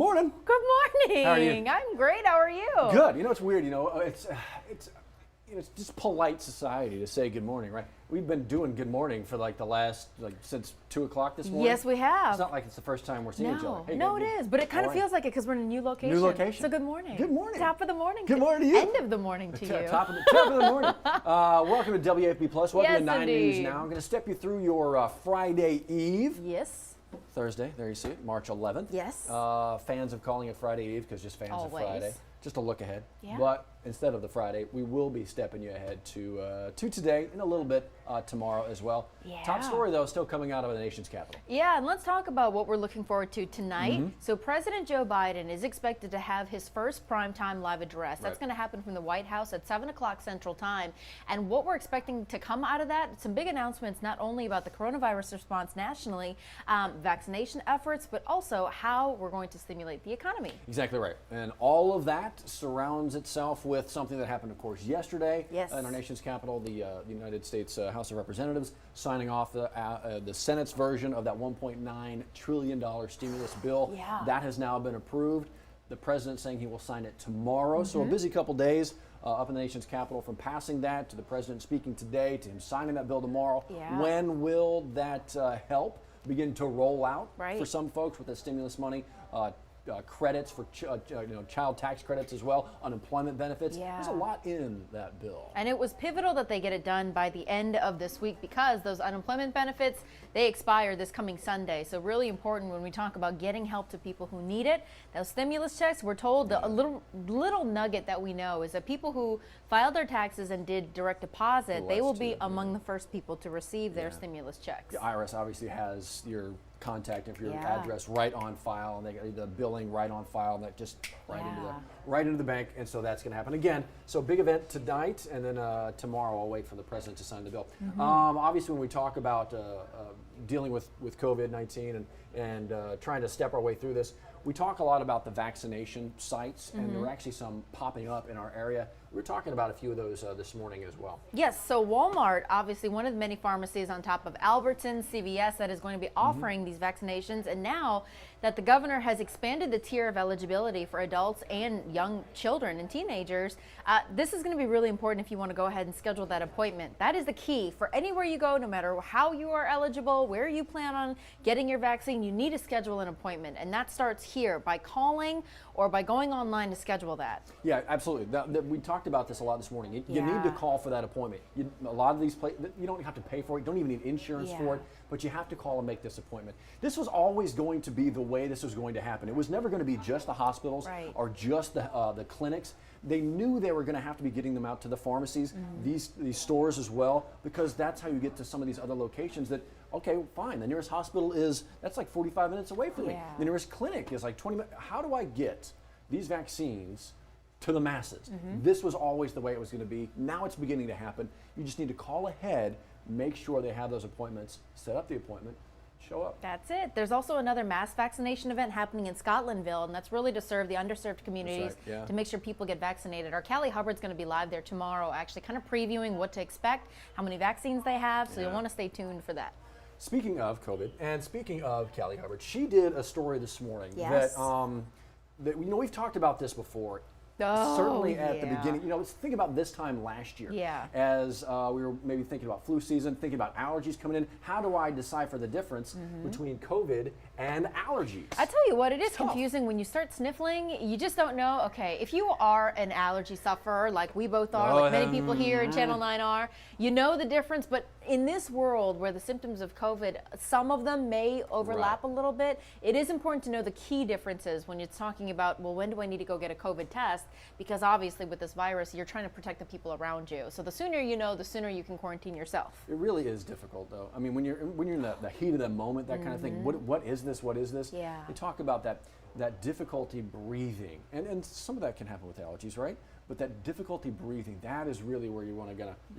Morning. Good morning. How are you? I'm great. How are you? Good. You know, it's weird. It's just polite society to say good morning, right? We've been doing good morning for like the last since 2 o'clock this morning. Yes, we have. It's not like it's the first time we're seeing each other. Hey, no, it is, but it kind of morning. feels like it because we're in a new location. New location. So good morning. Good morning. Top of the morning. Good morning to you. End of the morning to you. Top of the morning. Welcome to WAFB Plus. Welcome Yes, to 9 indeed. News Now. I'm going to step you through your Friday Eve. Yes. Thursday, there you see it, March 11th. Yes. Fans of calling it Friday Eve because just fans of Always. Friday. Just a look ahead. Yeah. But instead of the Friday, we will be stepping you ahead to today and a little bit tomorrow as well. Yeah. Top story, though, still coming out of the nation's capital. Yeah, and let's talk about what we're looking forward to tonight. So President Joe Biden is expected to have his first primetime live address. That's going to happen from the White House at 7 o'clock Central Time. And what we're expecting to come out of that, some big announcements, not only about the coronavirus response nationally, vaccination efforts, but also how we're going to stimulate the economy. Exactly right. And all of that surrounds itself with something that happened, of course, yesterday in our nation's capital, the United States House of Representatives signing off the Senate's version of that $1.9 trillion stimulus bill. Yeah. That has now been approved. The president saying he will sign it tomorrow. So a busy couple days up in the nation's capital, from passing that to the president speaking today to him signing that bill tomorrow. Yeah. When will that help begin to roll out for some folks with the stimulus money? Credits for child tax credits as well, unemployment benefits. Yeah. There's a lot in that bill. And it was pivotal that they get it done by the end of this week because those unemployment benefits, they expire this coming Sunday. So really important when we talk about getting help to people who need it. Those stimulus checks, we're told a little nugget that we know is that people who filed their taxes and did direct deposit, they will be among the first people to receive their stimulus checks. The IRS obviously has your contact and your address right on file, and they got the billing right on file, and that just right into the bank. And so that's going to happen again. So big event tonight, and then tomorrow I'll wait for the president to sign the bill. Obviously, when we talk about dealing with COVID-19 and trying to step our way through this, we talk a lot about the vaccination sites, and there are actually some popping up in our area. We're talking about a few of those this morning as well. Yes, so Walmart, obviously one of the many pharmacies on top of Albertsons, CVS, that is going to be offering these vaccinations. And now that the governor has expanded the tier of eligibility for adults and young children and teenagers, this is going to be really important if you want to go ahead and schedule that appointment. That is the key for anywhere you go, no matter how you are eligible, where you plan on getting your vaccine, you need to schedule an appointment. And that starts here by calling or by going online to schedule that. Yeah, absolutely. We talked about this a lot this morning. You need to call for that appointment. A lot of these places, you don't have to pay for it. You don't even need insurance for it, but you have to call and make this appointment. This was always going to be the way this was going to happen. It was never going to be just the hospitals or just the clinics. They knew they were going to have to be getting them out to the pharmacies, these stores as well, because that's how you get to some of these other locations that, okay, fine, the nearest hospital that's like 45 minutes away from me. The nearest clinic is like 20 minutes. How do I get these vaccines to the masses? This was always the way it was going to be. Now it's beginning to happen. You just need to call ahead, make sure they have those appointments, set up the appointment, show up. That's it. There's also another mass vaccination event happening in Scotlandville, and that's really to serve the underserved communities, to make sure people get vaccinated. Our Callie Hubbard's going to be live there tomorrow, actually kind of previewing what to expect, how many vaccines they have, so you'll want to stay tuned for that. Speaking of COVID, and speaking of Callie Hubbard, she did a story this morning that we've talked about this before. Certainly at the beginning, let's think about this time last year. As we were maybe thinking about flu season, thinking about allergies coming in. How do I decipher the difference between COVID and allergies? I tell you what, it is confusing when you start sniffling. You just don't know. Okay, if you are an allergy sufferer, like we both are, like many people here in Channel 9 are, you know the difference. But in this world where the symptoms of COVID, some of them may overlap a little bit, it is important to know the key differences when you're talking about, well, when do I need to go get a COVID test? Because obviously with this virus, you're trying to protect the people around you. So the sooner you know, the sooner you can quarantine yourself. It really is difficult, though. I mean, when you're in the heat of the moment, that kind of thing, what is this? What is this? Yeah. You talk about that difficulty breathing. And some of that can happen with allergies, right? But that difficulty breathing, that is really where you're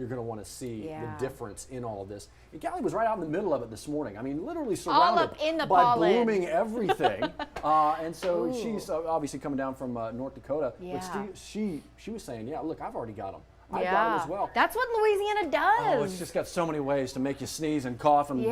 gonna want to see the difference in all of this. And Callie was right out in the middle of it this morning. I mean, literally surrounded by pollen. blooming everything. And so she's obviously coming down from North Dakota. Yeah. But she was saying, yeah, look, I've already got them. I got it as well. That's what Louisiana does. Oh, it's just got so many ways to make you sneeze and cough and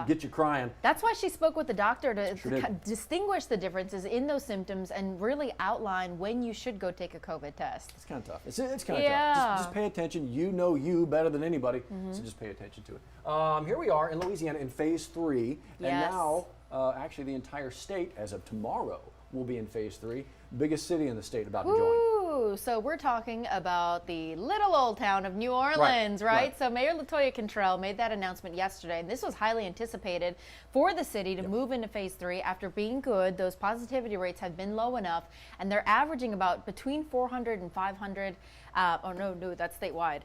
get you crying. That's why she spoke with the doctor to distinguish the differences in those symptoms and really outline when you should go take a COVID test. It's kind of tough. It's kind of tough. Just pay attention. You know you better than anybody, so just pay attention to it. Here we are in Louisiana in phase 3, and now actually the entire state, as of tomorrow, will be in phase 3. Biggest city in the state about to join. So we're talking about the little old town of New Orleans, right? So Mayor LaToya Cantrell made that announcement yesterday, and this was highly anticipated for the city to move into phase 3 after being good. Those positivity rates have been low enough, and they're averaging about between 400 and 500. Oh no, that's statewide.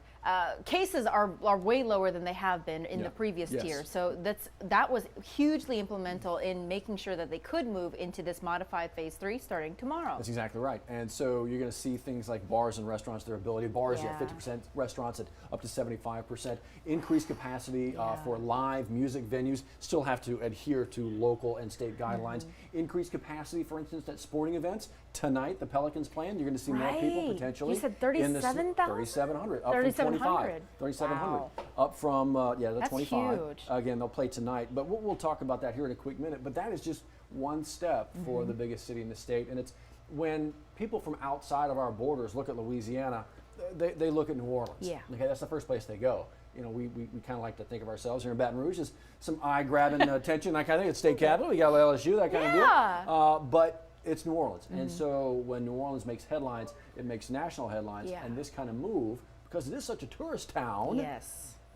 Cases are way lower than they have been in the previous tier. So that was hugely implemental in making sure that they could move into this modified phase 3 starting tomorrow. That's exactly right. And so you're going to see things like bars and restaurants, their ability. Bars at 50%, restaurants at up to 75%. Increased capacity for live music venues. Still have to adhere to local and state guidelines. Increased capacity, for instance, at sporting events. Tonight, the Pelicans playing. You're going to see more people potentially. You said 37,000? 3,700. Up from 25. 3,700. Up from, the 25. Huge. Again, they'll play tonight. But we'll talk about that here in a quick minute. But that is just one step for the biggest city in the state. And it's when people from outside of our borders look at Louisiana, they look at New Orleans. Yeah. Okay, that's the first place they go. You know, we kind of like to think of ourselves here in Baton Rouge as some eye-grabbing attention. That kind of thing. It's state capital. We got LSU, that kind of deal. But it's New Orleans. And so when New Orleans makes headlines, it makes national headlines. And this kind of move, because it is such a tourist town,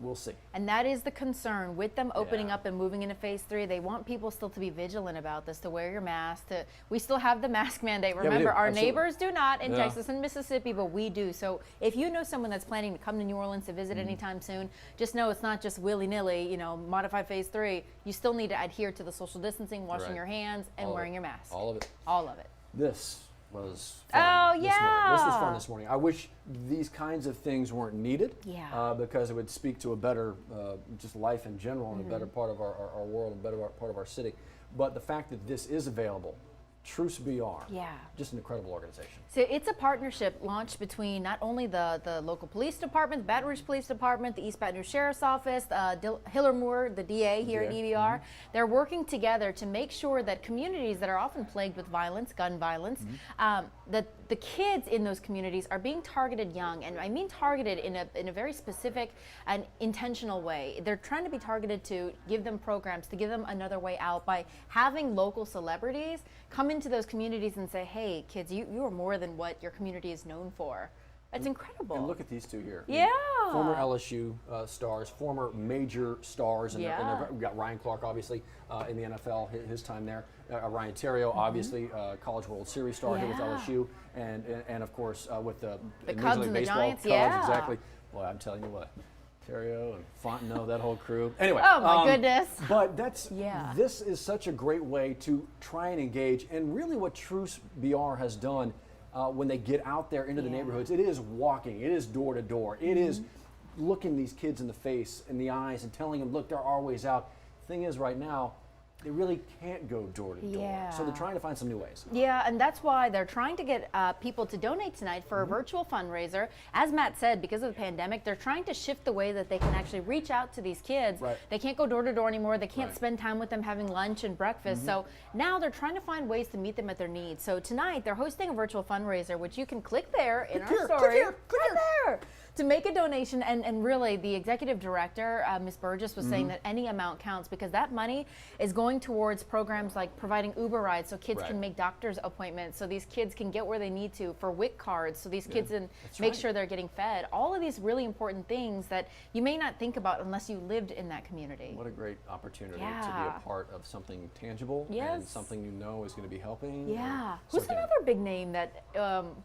we'll see. And that is the concern with them opening up and moving into phase 3. They want people still to be vigilant about this, to wear your mask. We still have the mask mandate. Remember, our neighbors do not in Texas and Mississippi, but we do. So if you know someone that's planning to come to New Orleans to visit anytime soon, just know it's not just willy-nilly, modified phase 3. You still need to adhere to the social distancing, washing your hands, and wearing your mask. All of it. All of it. This was fun this morning. This was fun this morning. I wish these kinds of things weren't needed because it would speak to a better just life in general and a better part of our world, a better part of our city. But the fact that this is available, Truce BR, just an incredible organization. So it's a partnership launched between not only the local police department, the Baton Rouge Police Department, the East Baton Rouge Sheriff's Office, Hiller Moore, the DA here at EBR. They're working together to make sure that communities that are often plagued with violence, gun violence, that the kids in those communities are being targeted young, and I mean targeted in a very specific and intentional way. They're trying to be targeted to give them programs, to give them another way out by having local celebrities come into those communities and say, hey, kids, you are more than what your community is known for. It's incredible. And look at these two here. Yeah. Former LSU stars, former major stars. And we've got Ryan Clark, obviously, in the NFL, his time there. Ryan Terrio, obviously, College World Series star here with LSU. And of course, with the Cubs League and Baseball. the Giants, Cubs, exactly. Boy, I'm telling you what. Terrio and Fontenot, that whole crew. Anyway. Oh, my goodness. But this is such a great way to try and engage. And really what Truce BR has done when they get out there into the neighborhoods, it is walking, it is door to door, it is looking these kids in the face, in the eyes, and telling them, look, there are ways out. Thing is, right now, they really can't go door to door. So they're trying to find some new ways. Yeah, and that's why they're trying to get people to donate tonight for a virtual fundraiser. As Matt said, because of the pandemic, they're trying to shift the way that they can actually reach out to these kids. They can't go door to door anymore. They can't spend time with them having lunch and breakfast. So now they're trying to find ways to meet them at their needs. So tonight, they're hosting a virtual fundraiser, which you can click there in our story. Click there. To make a donation, and really the executive director, Ms. Burgess, was saying that any amount counts because that money is going towards programs like providing Uber rides so kids can make doctor's appointments, so these kids can get where they need to, for WIC cards, so these kids can make sure they're getting fed. All of these really important things that you may not think about unless you lived in that community. What a great opportunity to be a part of something tangible and something you know is going to be helping. Who's another big name that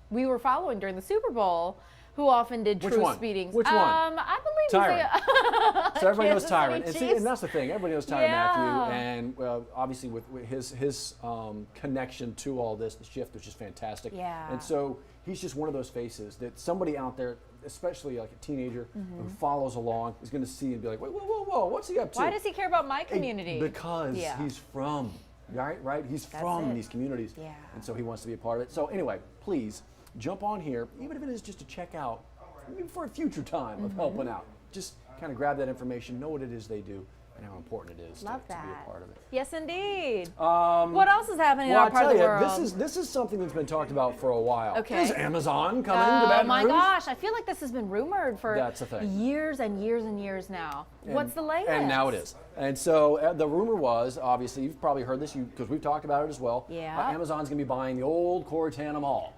we were following during the Super Bowl? Who often did Truce speedings? Which one? I believe Tyrann. So everybody knows Tyrann. And that's the thing. Everybody knows Tyrann Mathieu. And obviously with his connection to all this, the shift was just fantastic. And so he's just one of those faces that somebody out there, especially like a teenager who follows along, is going to see and be like, whoa, whoa, whoa, what's he up to? Why does he care about my community? Because he's from, right? He's from these communities. And so he wants to be a part of it. So anyway, please, jump on here, even if it is just to check out for a future time of helping out. Just kind of grab that information, know what it is they do, and how important it is to be a part of it. Yes, indeed. What else is happening in our part of the world? This is something that's been talked about for a while. Okay. Is Amazon coming to Baton Rouge? Oh my gosh, I feel like this has been rumored for That's the thing. years and years and years now. What's the latest? And now it is. And so the rumor was, obviously, you've probably heard this because we've talked about it as well. Yeah. Amazon's going to be buying the old Cortana Mall.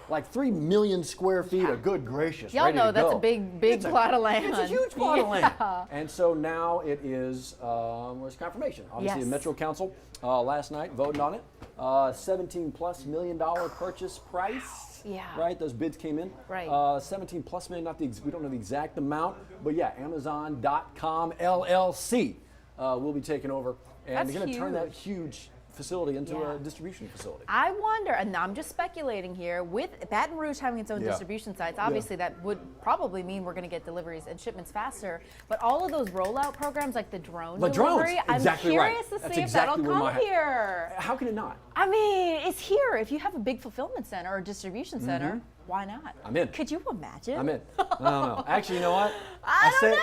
Like 3 million square feet of good gracious. Y'all know that's go. a big plot of land. It's a huge plot of land. And so now it is, where's confirmation? Obviously, the Metro Council last night voted on it. $17+ million purchase price. Yeah. Right? Those bids came in. Right. $17+ million, we don't know the exact amount, but yeah, Amazon.com LLC will be taking over. And That's they're going to turn that huge. huge facility into a distribution facility. I wonder, and I'm just speculating here, with Baton Rouge having its own distribution sites, obviously that would probably mean we're going to get deliveries and shipments faster. But all of those rollout programs, like the drone delivery, exactly I'm curious to That's see exactly if that'll come here. How can it not? I mean, it's here. If you have a big fulfillment center or distribution center, why not? I'm in. Could you imagine? I'm in. I don't know. Actually, you know what? I say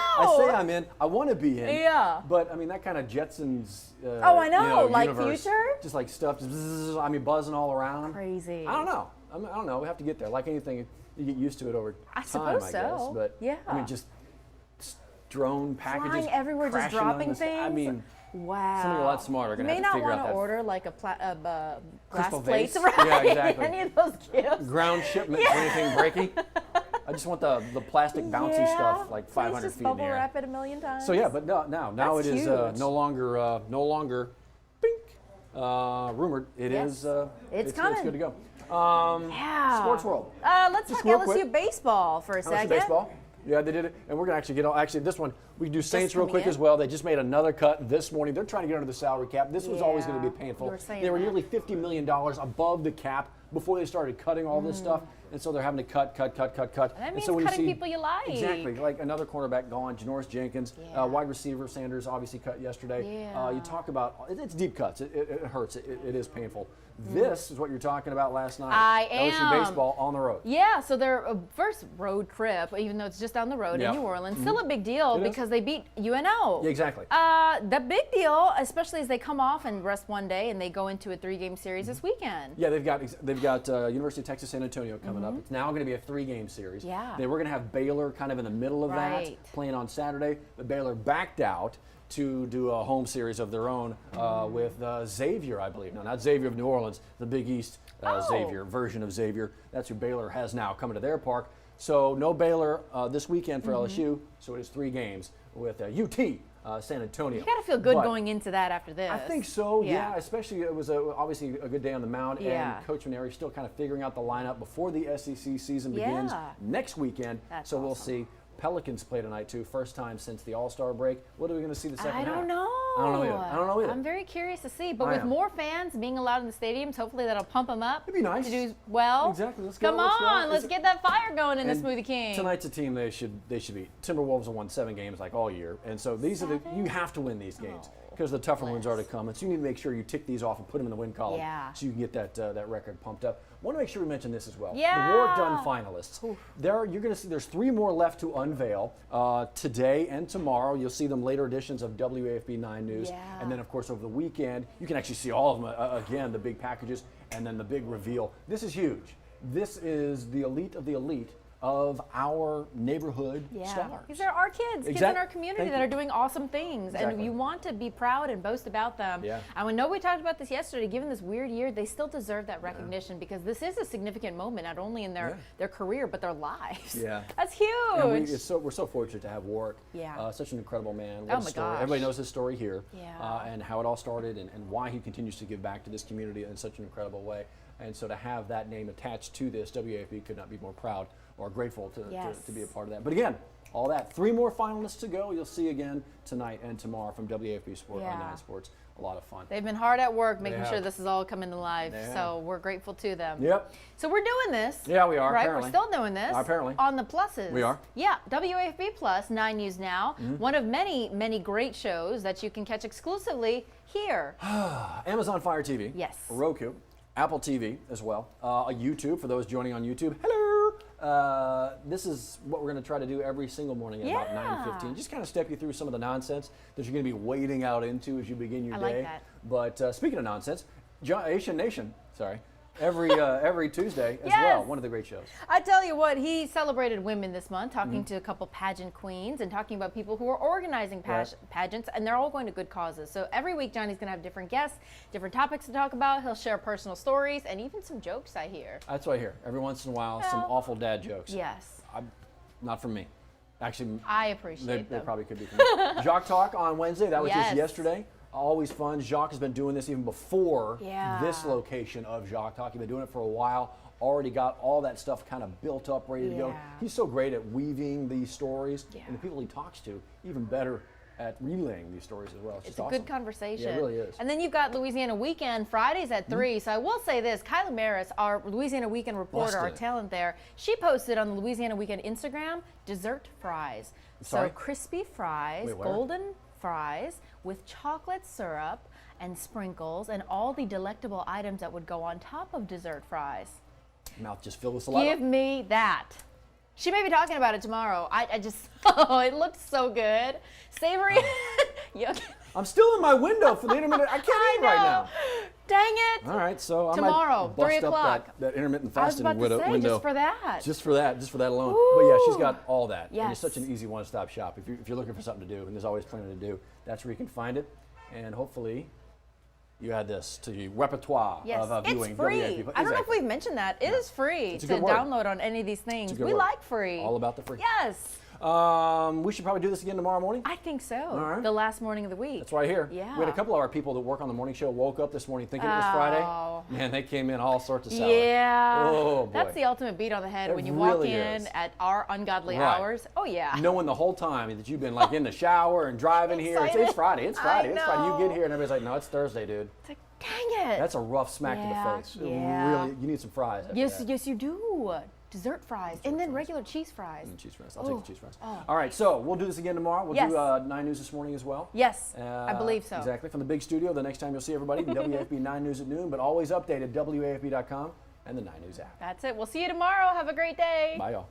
I'm in. I want to be in. Yeah. But I mean, that kind of Jetsons. I know. Like universe, future? Just like stuff. Buzzing all around. Crazy. I don't know. I don't know. We have to get there. Like anything, you get used to it over time. I suppose I so. guess. But yeah. I mean, just drone packages flying everywhere, just crashing on dropping this- things. I mean. Wow. Somebody a lot smarter are going to have to figure out that. May not want to order like a glass Crystal plates, vase? right? Yeah, exactly. Any of those gifts. Ground shipment for anything breaky. I just want the plastic bouncy stuff like 500 just feet in the bubble air. wrap it a million times. So yeah, but now That's it is huge. no longer bink, rumored. It's It's coming. good to go. Yeah. Sports world. Let's Just talk real LSU quick. baseball for a LSU second. baseball. Yeah, they did it, and we're gonna actually actually this one we can do Saints real coming quick in. as well. They just made another cut this morning. They're trying to get under the salary cap. This was always going to be Yeah, painful. you were saying They were that. nearly $50 million above the cap before they started cutting all this stuff, and so they're having to cut. And that means so when cutting you see, people you like. Exactly, like another cornerback gone, Janoris Jenkins, Yeah. wide receiver Sanders obviously cut yesterday. Yeah. You talk about it's deep cuts. It hurts. It is painful. This is what you're talking about last night. I LSU am. baseball on the road. Yeah, so their first road trip, even though it's just down the road Yeah. in New Orleans, still a big deal It is. because they beat UNO. Yeah, exactly. The big deal, especially as they come off and rest one day and they go into a 3-game series this weekend. Yeah, they've got University of Texas San Antonio coming up. It's now going to be a 3-game series. Yeah. They were going to have Baylor kind of in the middle of Right. that, playing on Saturday, but Baylor backed out to do a home series of their own with Xavier, I believe. No, not Xavier of New Orleans, the Big East Xavier, version of Xavier. That's who Baylor has now coming to their park. So no Baylor this weekend for LSU, so it is 3 games with UT San Antonio. You got to feel good But going into that after this. I think so, yeah. Especially it was obviously a good day on the mound, Yeah. and Coach Maneri still kind of figuring out the lineup before the SEC season begins Yeah. next weekend. That's so we'll awesome. see. Pelicans play tonight too, first time since the All-Star break. What are we going to see the second half? I don't know. I don't know either. I'm very curious to see. But I with am. more fans being allowed in the stadiums, hopefully that'll pump them up. It'd be nice. To do well. Exactly. Let's go. Come let's go. on, let's get that fire going in the And Smoothie King. Tonight's a team they should beat. Timberwolves have won 7 games like all year, and so these are you have to win these games because the tougher ones are to come. And so you need to make sure you tick these off and put them in the win column, Yeah. so you can get that record pumped up. Want to make sure we mention this as well. Yeah. The War Done finalists. You're going to see there's 3 more left to unveil today and tomorrow. You'll see them later editions of WAFB 9 News, Yeah. and then of course over the weekend you can actually see all of them again, the big packages, and then the big reveal. This is huge. This is the elite of the elite of our neighborhood stars. These are our kids in our community Thank that you. are doing awesome things, and Exactly. you want to be proud and boast about them. Yeah. And we know we talked about this yesterday. Given this weird year, they still deserve that recognition because this is a significant moment, not only in their career but their lives. Yeah. That's huge. And we're so fortunate to have Warwick. Yeah. Such an incredible man. What Oh a my story. gosh. Everybody knows his story here. Yeah. And how it all started and why he continues to give back to this community in such an incredible way. And so to have that name attached to this, WAFB could not be more proud or grateful to be a part of that. But again, all that. 3 more finalists to go. You'll see again tonight and tomorrow from WAFB Sport on 9 Sports. A lot of fun. They've been hard at work making They sure have. this is all coming to life. They So we're grateful to them. Yep. So we're doing this. Yeah, we are, Right, apparently. we're still doing this. Apparently. On the pluses. We are. Yeah, WAFB Plus, 9 News Now. One of many, many great shows that you can catch exclusively here. Amazon Fire TV. Yes. Roku. Apple TV as well. YouTube for those joining on YouTube. Hello. this is what we're going to try to do every single morning at about 9:15. Just kind of step you through some of the nonsense that you're going to be wading out into as you begin your day. I like that. But speaking of nonsense, Asian Nation, every Tuesday as well. One of the great shows. I tell you what, he celebrated women this month, talking to a couple pageant queens and talking about people who are organizing pageants, and they're all going to good causes. So every week, Johnny's going to have different guests, different topics to talk about. He'll share personal stories and even some jokes, I hear. That's what I hear. Every once in a while, some awful dad jokes. Yes. Not from me. Actually, I appreciate them. They probably could be from me. Jacques Talk on Wednesday. That was just Yes. yesterday. Always fun. Jacques has been doing this even before Yeah. this location of Jacques Talk. He's been doing it for a while. Already got all that stuff kind of built up, ready to go. Yeah. He's so great at weaving these stories, Yeah. and the people he talks to, even better at relaying these stories as well. It's just a awesome. good conversation. Yeah, it really is. And then you've got Louisiana Weekend Fridays at 3. So I will say this, Kyla Maris, our Louisiana Weekend reporter, our Busted. talent there, she posted on the Louisiana Weekend Instagram dessert fries. Sorry? So crispy fries, Wait, where? golden fries with chocolate syrup and sprinkles and all the delectable items that would go on top of dessert fries. Mouth just filled with saliva. Give me that. She may be talking about it tomorrow. I just, oh, it looks so good. Savory. Yuck. I'm still in my window for the intermittent. I can't eat right now. Dang it. All right, so Tomorrow, I might 3 bust o'clock. up that intermittent I was fasting about to say, window. just for that. Just for that alone. But yeah, she's got all that. And it's Yes. such an easy one-stop shop. If you're looking for something to do, and there's always plenty to do, that's where you can find it. And hopefully, you add this to your repertoire Yes, of viewing. it's free. WAFB. I don't know if we've mentioned that. It is free It's a to good word. download on any of these things. It's a good We word. like free. All about the free. Yes, We should probably do this again tomorrow morning. I think so. All right. The last morning of the week. That's right here. Yeah. We had a couple of our people that work on the morning show woke up this morning thinking it was Friday. Oh. Man, they came in all sorts of salad. Yeah. Oh, boy. That's the ultimate beat on the head It when you walk really in is. at our ungodly Right. hours. Oh, yeah. Knowing the whole time that you've been like in the shower and driving here. It's Excited. Friday. It's Friday. I It's Friday. You know. get here and everybody's like, no, it's Thursday, dude. It's like, dang it. That's a rough smack to Yeah, the face. yeah. Really, you need some fries. After Yes, that. yes, you do. Dessert fries. and then regular cheese fries. And cheese fries. I'll take the cheese fries. Oh. All right, so we'll do this again tomorrow. We'll Yes. do 9 News this morning as well. Yes, I believe so. Exactly. From the big studio, the next time you'll see everybody, WAFB 9 News at noon, but always updated, WAFB.com and the 9 News app. That's it. We'll see you tomorrow. Have a great day. Bye, y'all.